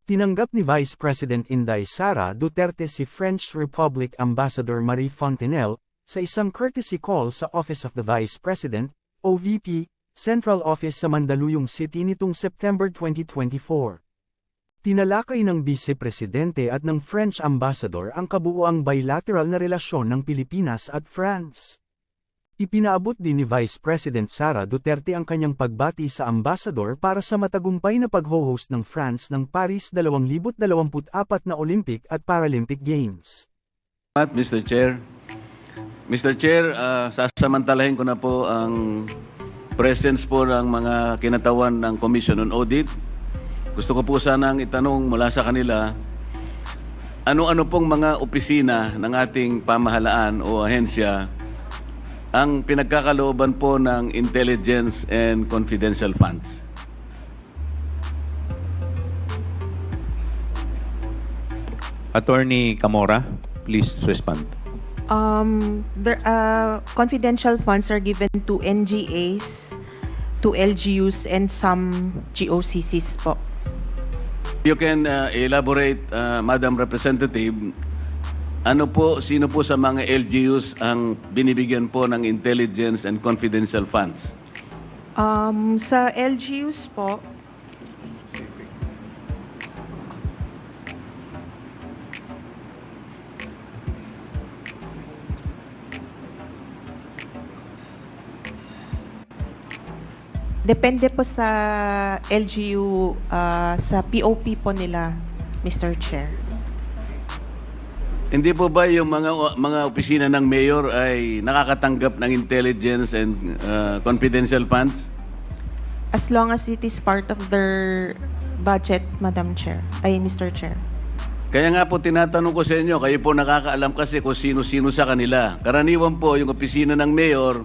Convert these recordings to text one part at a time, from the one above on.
Tinanggap ni Vice President Inday Sara Duterte si French Republic Ambassador Marie Fontenelle sa isang courtesy call sa Office of the Vice President, OVP, Central Office sa Mandaluyong City nitong September 2024. Tinalakay ng Vice Presidente at ng French Ambassador ang kabuuang bilateral na relasyon ng Pilipinas at France. Ipinaabot din ni Vice President Sara Duterte ang kanyang pagbati sa ambassador para sa matagumpay na pag-host ng France ng Paris 2024 na Olympic at Paralympic Games. Mr. Chair, sasamantalahin ko na po ang presence po ng mga kinatawan ng Commission on Audit. Gusto ko po sanang itanong mula sa kanila, ano-ano pong mga opisina ng ating pamahalaan o ahensya ang pinagkakalooban po ng intelligence and confidential funds? Attorney Camora, please respond. Confidential funds are given to NGAs, to LGUs, and some GOCCs po. You can elaborate, Madam Representative, sino po sa mga LGUs ang binibigyan po ng intelligence and confidential funds? Sa LGUs po, depende po sa LGU, sa POP po nila, Mr. Chair. Hindi po ba yung mga opisina ng mayor ay nakakatanggap ng intelligence and confidential funds? As long as it is part of their budget, Madam Chair, Mr. Chair. Kaya nga po tinatanong ko sa inyo, kayo po nakakaalam kasi kung sino-sino sa kanila. Karaniwan po yung opisina ng mayor,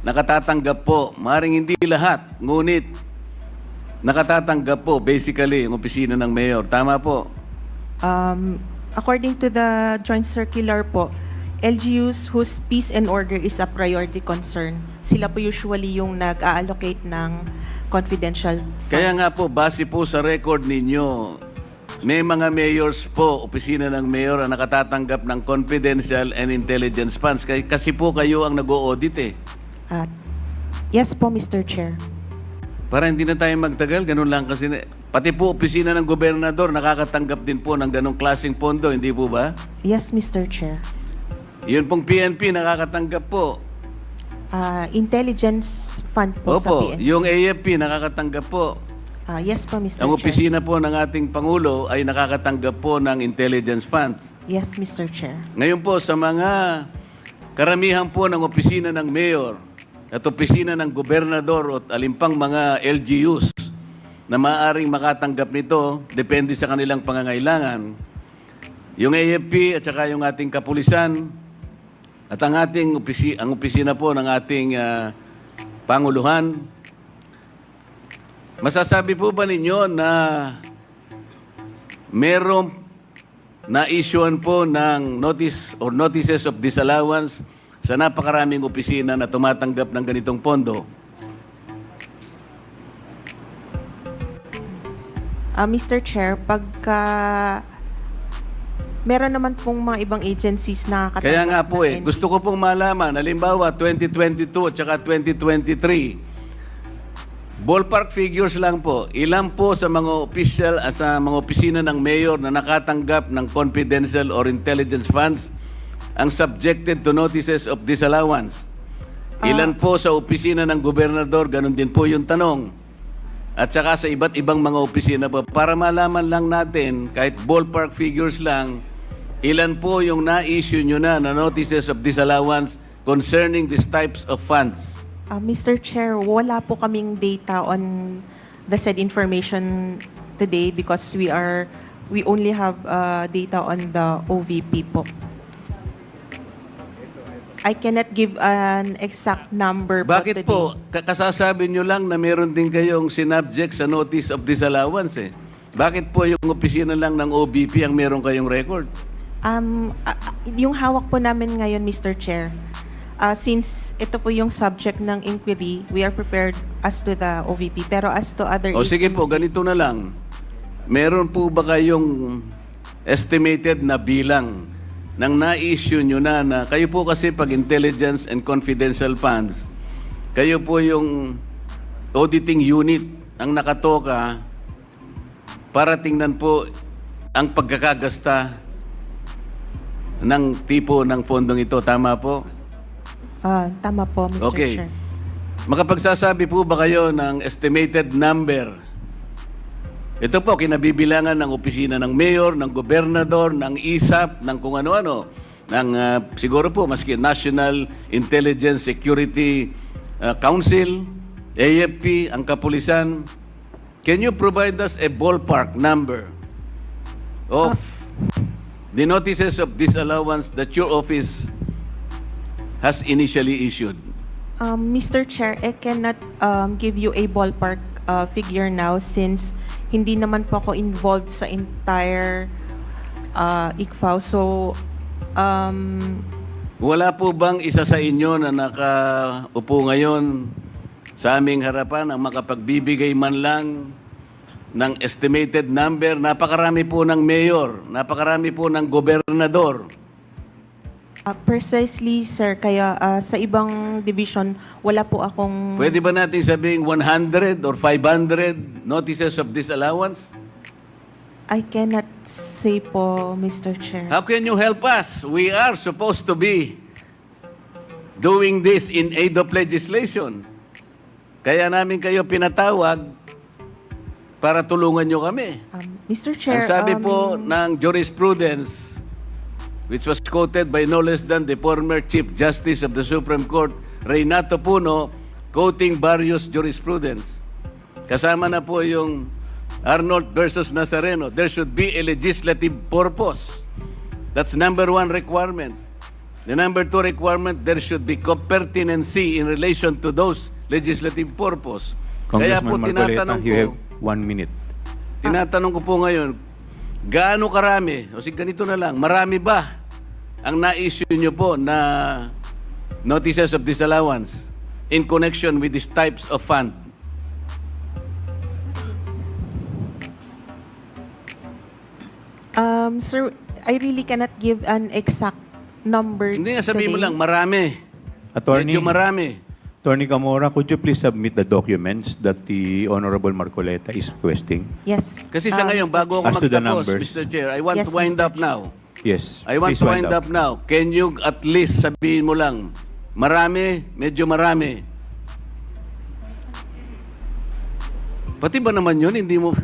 nakatatanggap po, maaaring hindi lahat, ngunit nakatatanggap po basically yung opisina ng mayor. Tama po? According to the joint circular po, LGUs whose peace and order is a priority concern, sila po usually yung nag-allocate ng confidential funds. Kaya nga po, base po sa record ninyo, may mga mayors po, opisina ng mayor ang nakatatanggap ng confidential and intelligence funds. Kasi po kayo ang nag-o-audit eh. Yes po, Mr. Chair. Para hindi na tayo magtagal, ganun lang kasi. Pati po opisina ng gobernador nakakatanggap din po ng ganung klaseng pondo, hindi po ba? Yes, Mr. Chair. Yun pong PNP nakakatanggap po. Intelligence fund po sa Opo, PNP. yung AFP nakakatanggap po. Yes po, Mr. Ang Chair. opisina po ng ating Pangulo ay nakakatanggap po ng intelligence funds. Yes, Mr. Chair. Ngayon po sa mga karamihan po ng opisina ng mayor at opisina ng gobernador at alimpang mga LGUs na maaaring makatanggap nito, depende sa kanilang pangangailangan. Yung AFP at saka yung ating kapulisan at ang ating opisina po ng ating Panguluhan, masasabi po ba ninyo na merong na-issuean po ng notice or notices of disallowance sa napakaraming opisina na tumatanggap ng ganitong pondo? Mr. Chair, pagka meron naman pong mga ibang agencies na katanggap. Kaya nga po ng gusto ko pong malaman, halimbawa 2022 at saka 2023, ballpark figures lang po, ilan po sa mga official at sa mga opisina ng mayor na nakatanggap ng confidential or intelligence funds ang subjected to notices of disallowance? Ilan po sa opisina ng gobernador? Ganun din po yung tanong. At saka sa iba't ibang mga opisina po, para malaman lang natin, kahit ballpark figures lang, ilan po yung na-issue nyo na notices of disallowance concerning these types of funds? Mr. Chair, wala po kaming data on the said information today because we only have data on the OVP po. I cannot give an exact number po Bakit today. po? Kasasabi nyo lang na meron din kayong sinubject sa notice of disallowance eh. Bakit po yung opisina lang ng OVP ang meron kayong record? Yung hawak po namin ngayon, Mr. Chair, since ito po yung subject ng inquiry, we are prepared as to the OVP. Pero as to other O sige po, agencies- ganito na lang. meron po ba kayong estimated na bilang ng na-issue nyo na kayo po kasi pag intelligence and confidential funds, kayo po yung auditing unit ang nakatoka para tingnan po ang pagkakagasta ng tipo ng fondong ito. Tama po? Tama po, Mr. Okay. Chair. Makapagsasabi po ba kayo ng estimated number? Ito po, kinabibilangan ng opisina ng mayor, ng gobernador, ng ISAP, ng kung ano-ano, ng siguro po, maski National Intelligence Security Council, AFP, ang kapulisan. Can you provide us a ballpark number of the notices of disallowance that your office has initially issued? Mr. Chair, I cannot give you a ballpark figure now since hindi naman po ako involved sa entire ICFAO. So, wala po bang isa sa inyo na nakaupo ngayon sa aming harapan ang makapagbibigay man lang ng estimated number? Napakarami po ng mayor, napakarami po ng gobernador. precisely, sir, kaya sa ibang division, wala po akong... Pwede ba natin sabing 100 or 500 notices of disallowance? I cannot say po, Mr. Chair. How can you help us? We are supposed to be doing this in aid of legislation. Kaya namin kayo pinatawag para tulungan nyo kami. Mr. Chair, Ang sabi po ng jurisprudence, which was quoted by no less than the former Chief Justice of the Supreme Court, Reynato Puno, quoting various jurisprudence. Kasama na po yung Arnold versus Nazareno. There should be a legislative purpose. That's number one requirement. The number two requirement, there should be pertinency in relation to those legislative purpose. Kaya po Congressman Marcoleta, tinatanong you ko, have 1 minute. tinatanong ko po ngayon, gaano karami, o sige ganito na lang, marami ba ang na-issue nyo po na notices of disallowance in connection with these types of fund? Sir, I really cannot give an exact number Hindi nga sabihin mo today. lang, marami. Attorney, Medyo marami. Attorney Camora, could you please submit the documents that the Honorable Marcoleta is requesting? Yes. Kasi sa ngayon, Mr. bago ako As to the magtapos, numbers. Mr. Chair, I want Yes, to wind Mr. up now. Yes. I want please to wind up now. Can you at least sabihin mo lang, marami, medyo marami. Pati ba naman yun, hindi mo...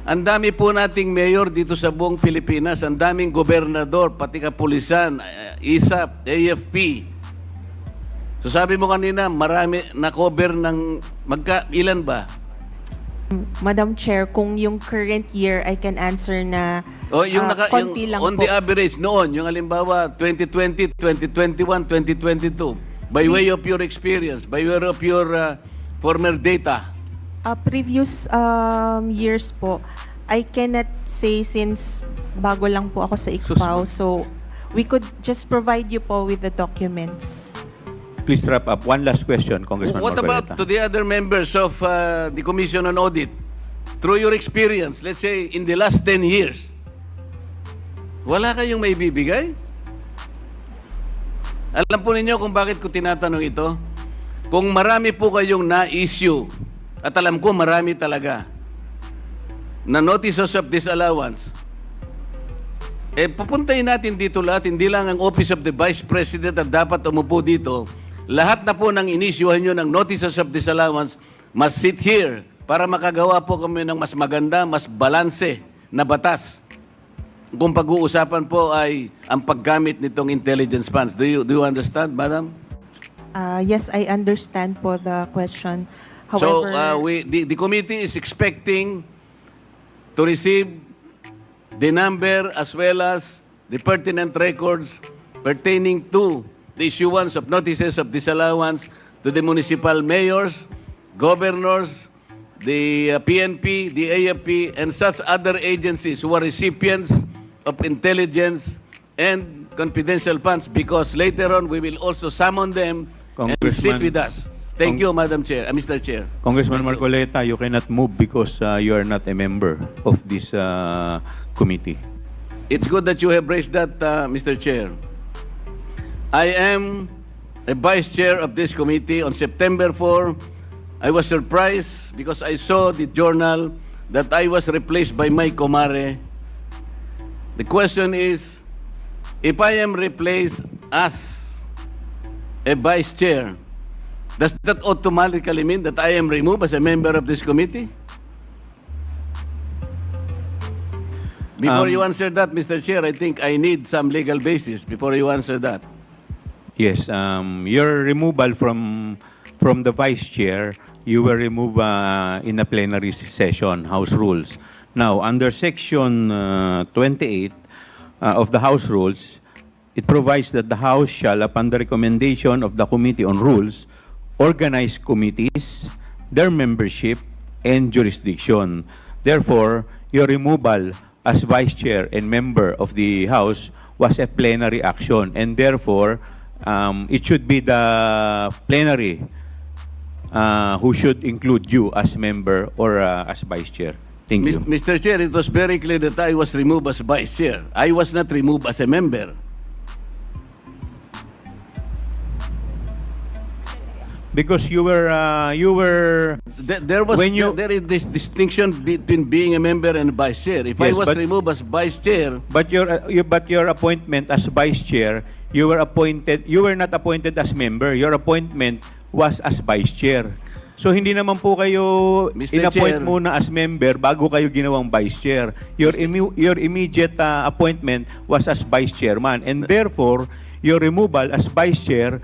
Ang dami po nating mayor dito sa buong Pilipinas, ang daming gobernador, pati kapulisan, ISAP, AFP. So sabi mo kanina, marami na-cover ng ilan ba? Madam Chair, kung yung current year, I can answer na O yung, konti lang on po. the average noon, yung halimbawa 2020, 2021, 2022, by way of your experience, by way of your former data. Previous years po, I cannot say since bago lang po ako sa ICFAO. So, we could just provide you po with the documents. Please wrap up. One last question, Congressman What Marcoleta. about to the other members of the Commission on Audit? Through your experience, let's say in the last 10 years, wala kayong may bibigay? Alam po ninyo kung bakit ko tinatanong ito? Kung marami po kayong na-issue, at alam ko marami talaga, na notices of disallowance, pupuntahin natin dito lahat, hindi lang ang Office of the Vice President ang dapat umupo dito. Lahat na po ng inisyuhan nyo ng notices of disallowance must sit here para makagawa po kami ng mas maganda, mas balanse na batas. Kung pag-uusapan po ay ang paggamit nitong intelligence funds. Do you understand, Madam? Yes, I understand po the question. So, However, the committee is expecting to receive the number as well as the pertinent records pertaining to the issuance of notices of disallowance to the municipal mayors, governors, the PNP, the AFP, and such other agencies who are recipients of intelligence and confidential funds, because later on we will also summon them and sit Congressman- with us. Thank you, Madam Chair, Mr. Chair. Congressman Thank you. Marcoleta, you cannot move because you are not a member of this committee. It's good that you have raised that, Mr. Chair. I am a vice chair of this committee. On September 4, I was surprised because I saw the journal that I was replaced by my comare. The question is, if I am replaced as a vice chair, does that automatically mean that I am removed as a member of this committee? Before you answer that, Mr. Chair, I think I need some legal basis before you answer that. Yes, your removal from the vice chair, you were removed in a plenary session, House Rules. Now, under Section 28 of the House Rules, it provides that the House shall, upon the recommendation of the Committee on Rules, organize committees, their membership, and jurisdiction. Therefore, your removal as vice chair and member of the House was a plenary action, and therefore, it should be the plenary who should include you as member or as vice chair. Thank you. Mr. Chair, it was very clear that I was removed as vice chair. I was not removed as a member. Because you were There is this distinction between being a member and vice chair. If I Yes, was but- removed as vice chair, but your appointment as vice chair, you were not appointed as member. Your appointment was as vice chair. So hindi naman po kayo Mr. in-appoint Chair. muna as member bago kayo ginawang vice chair. Your immediate appointment was as vice chairman, and therefore your removal as vice chair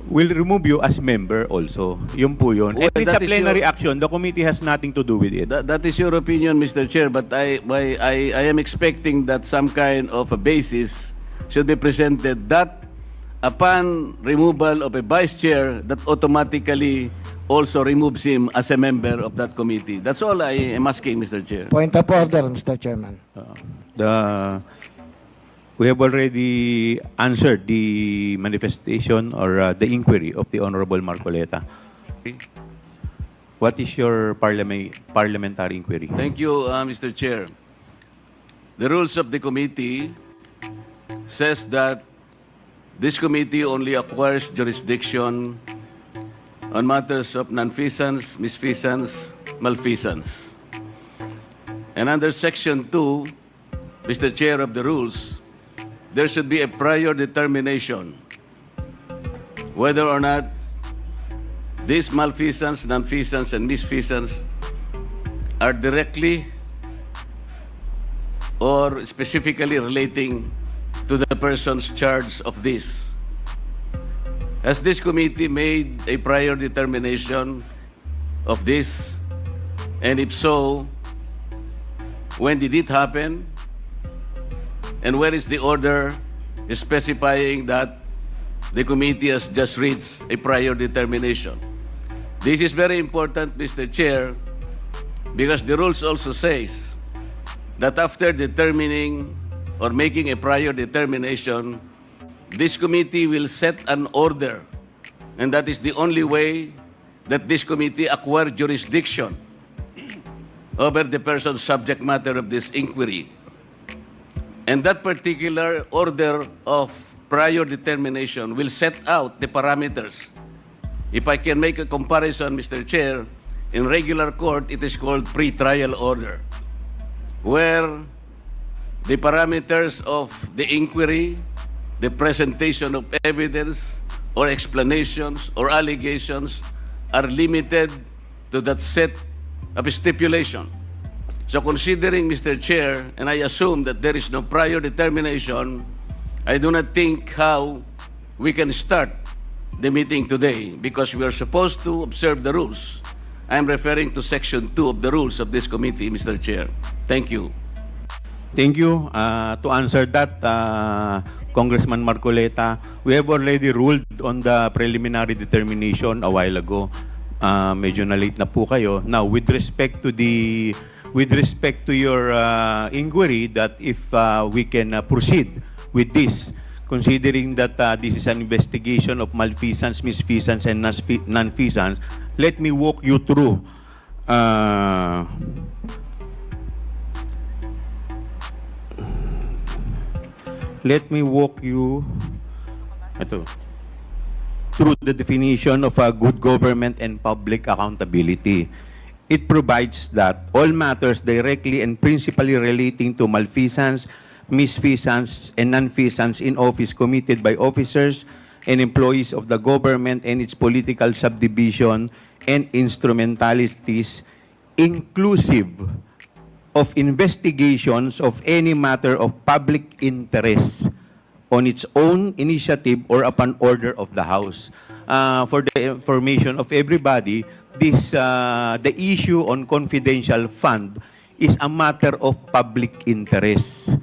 will remove you as member also. Yun po yun. Well, And it's a that is plenary your- action. The committee has nothing to do with it. that is your opinion, Mr. Chair, but I am expecting that some kind of a basis should be presented that upon removal of a vice chair, that automatically also removes him as a member of that committee. That's all I am asking, Mr. Chair. Point of order, Mr. Chairman. We have already answered the manifestation or the inquiry of the Honorable Marcoleta. What is your parliamentary inquiry? Thank you, Mr. Chair. The rules of the committee says that this committee only acquires jurisdiction on matters of nonfeasance, misfeasance, malfeasance. And under Section 2, Mr. Chair of the rules, there should be a prior determination whether or not these malfeasance, nonfeasance, and misfeasance are directly or specifically relating to the persons charged of this. Has this committee made a prior determination of this? And if so, when did it happen? And where is the order specifying that the committee has just reached a prior determination? This is very important, Mr. Chair, because the rules also says that after determining or making a prior determination, this committee will set an order, and that is the only way that this committee acquire jurisdiction over the person's subject matter of this inquiry. And that particular order of prior determination will set out the parameters. If I can make a comparison, Mr. Chair, in regular court, it is called pre-trial order, where the parameters of the inquiry, the presentation of evidence or explanations or allegations are limited to that set of stipulation. So considering, Mr. Chair, and I assume that there is no prior determination, I do not think how we can start the meeting today because we are supposed to observe the rules. I am referring to Section 2 of the rules of this committee, Mr. Chair. Thank you. Thank you. To answer that, Congressman Marcoleta, we have already ruled on the preliminary determination a while ago. Medyo na late na po kayo. Now, with respect to your inquiry, that if we can proceed with this considering that this is an investigation of malfeasance, misfeasance, and nonfeasance, let me walk you through through the definition of a good government and public accountability. It provides that all matters directly and principally relating to malfeasance, misfeasance, and nonfeasance in office committed by officers and employees of the government and its political subdivision and instrumentalities, inclusive of investigations of any matter of public interest on its own initiative or upon order of the House. For the information of everybody, the issue on confidential fund is a matter of public interest.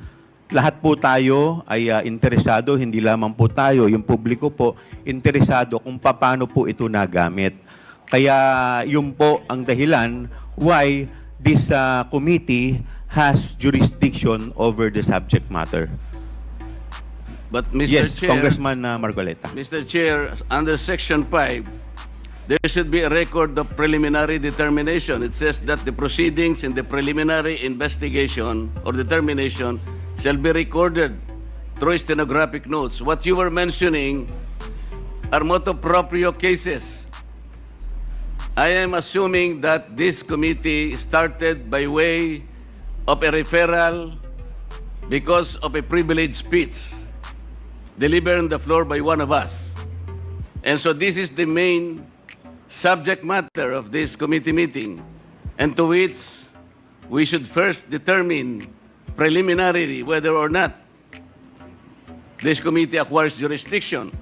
Lahat po tayo ay interesado, hindi lamang po tayo, yung publiko po, interesado kung paano po ito nagamit. Kaya yun po ang dahilan why this committee has jurisdiction over the subject matter. But Mr. Yes, Chair, Congressman Marcoleta. Mr. Chair, under Section 5, there should be a record of preliminary determination. It says that the proceedings in the preliminary investigation or determination shall be recorded through stenographic notes. What you were mentioning are motu proprio cases. I am assuming that this committee started by way of a referral because of a privileged speech delivered on the floor by one of us. And so this is the main subject matter of this committee meeting, and to which we should first determine preliminarily whether or not this committee acquires jurisdiction.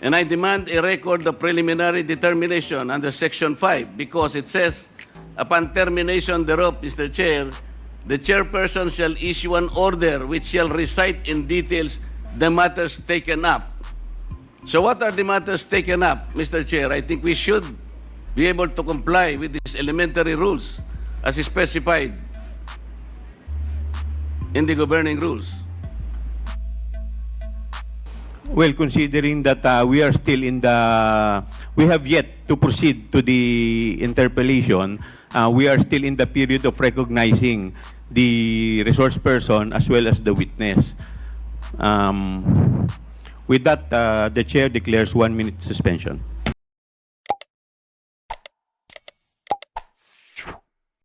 And I demand a record of preliminary determination under Section 5 because it says, upon termination thereof, Mr. Chair, the chairperson shall issue an order which shall recite in details the matters taken up. So what are the matters taken up, Mr. Chair? I think we should be able to comply with these elementary rules as specified in the governing rules. Well, considering that we are still we have yet to proceed to the interpellation, we are still in the period of recognizing the resource person as well as the witness. With that, the chair declares 1 minute suspension.